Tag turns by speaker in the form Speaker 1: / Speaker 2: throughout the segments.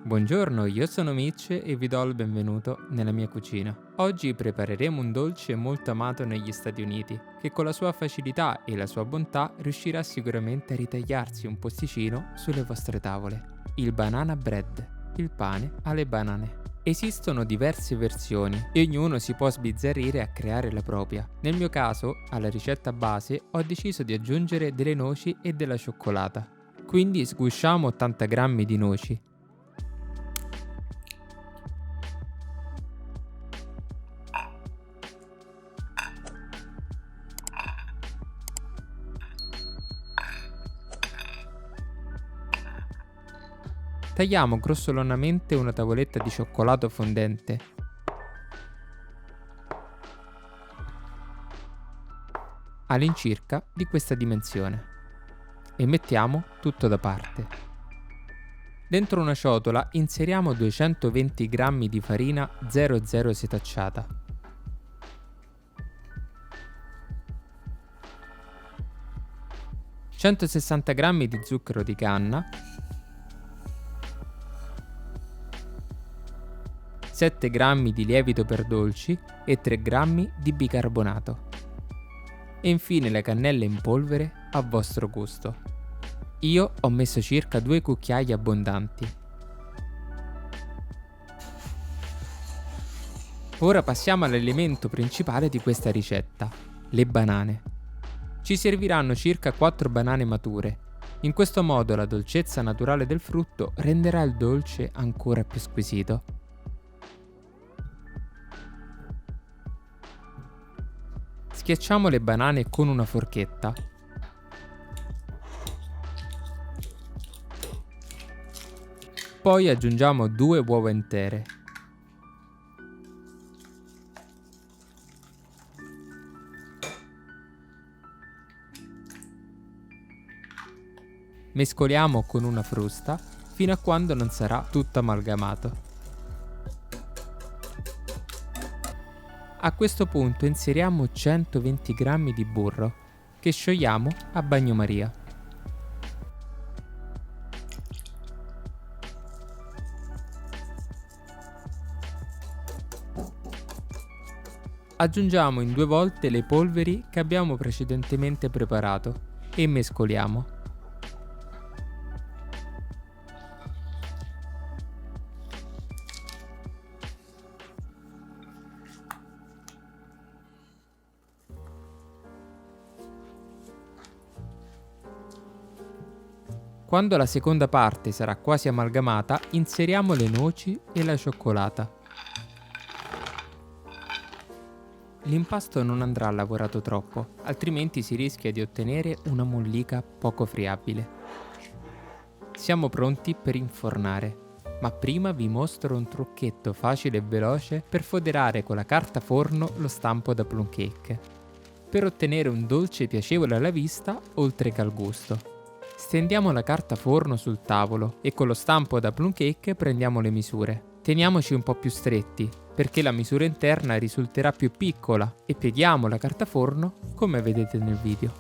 Speaker 1: Buongiorno, io sono Mitch e vi do il benvenuto nella mia cucina. Oggi prepareremo un dolce molto amato negli Stati Uniti, che con la sua facilità e la sua bontà riuscirà sicuramente a ritagliarsi un posticino sulle vostre tavole. Il banana bread, il pane alle banane. Esistono diverse versioni e ognuno si può sbizzarrire a creare la propria. Nel mio caso, alla ricetta base, ho deciso di aggiungere delle noci e della cioccolata. Quindi sgusciamo 80 g di noci. Tagliamo grossolanamente una tavoletta di cioccolato fondente. All'incirca di questa dimensione. E mettiamo tutto da parte. Dentro una ciotola inseriamo 220 g di farina 00 setacciata. (160 g di zucchero di canna), 7 g di lievito per dolci e 3 g di bicarbonato. E infine la cannella in polvere a vostro gusto. Io ho messo circa 2 cucchiai abbondanti. Ora passiamo all'elemento principale di questa ricetta, le banane. Ci serviranno circa 4 banane mature. In questo modo la dolcezza naturale del frutto renderà il dolce ancora più squisito. Schiacciamo le banane con una forchetta. Poi aggiungiamo 2 uova intere. Mescoliamo con una frusta fino a quando non sarà tutto amalgamato. A questo punto inseriamo 120 g di burro che sciogliamo a bagnomaria. Aggiungiamo in 2 volte le polveri che abbiamo precedentemente preparato e mescoliamo. Quando la seconda parte sarà quasi amalgamata, inseriamo le noci e la cioccolata. L'impasto non andrà lavorato troppo, altrimenti si rischia di ottenere una mollica poco friabile. Siamo pronti per infornare, ma prima vi mostro un trucchetto facile e veloce per foderare con la carta forno lo stampo da plum cake, per ottenere un dolce piacevole alla vista oltre che al gusto. Stendiamo la carta forno sul tavolo e con lo stampo da plum cake prendiamo le misure. Teniamoci un po' più stretti, perché la misura interna risulterà più piccola, e pieghiamo la carta forno come vedete nel video.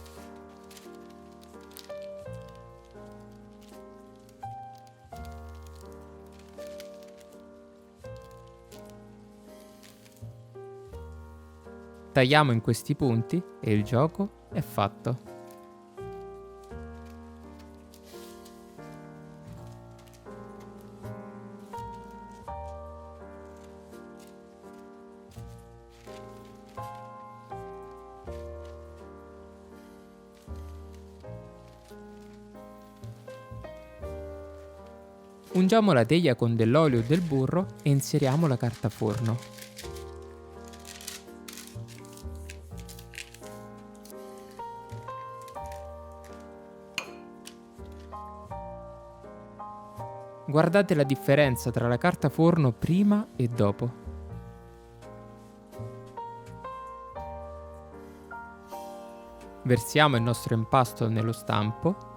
Speaker 1: Tagliamo in questi punti e il gioco è fatto. Ungiamo la teglia con dell'olio o del burro e inseriamo la carta forno. Guardate la differenza tra la carta forno prima e dopo. Versiamo il nostro impasto nello stampo.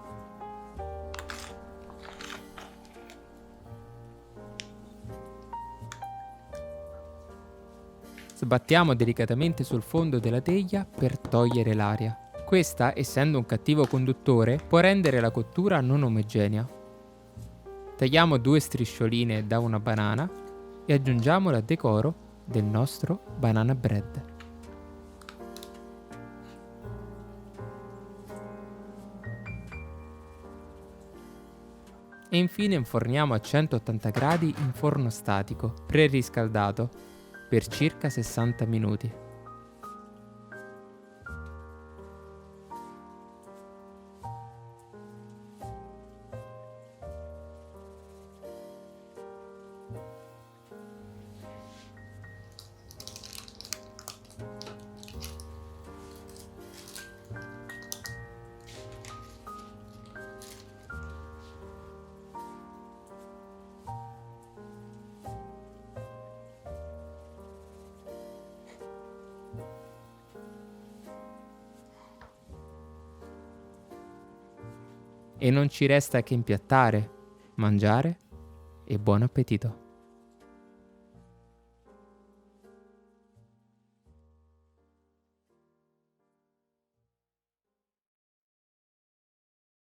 Speaker 1: Sbattiamo delicatamente sul fondo della teglia per togliere l'aria. Questa, essendo un cattivo conduttore, può rendere la cottura non omogenea. Tagliamo 2 striscioline da una banana e aggiungiamole a decoro del nostro banana bread. E infine inforniamo a 180 gradi in forno statico, preriscaldato, per circa 60 minuti. E non ci resta che impiattare, mangiare e buon appetito!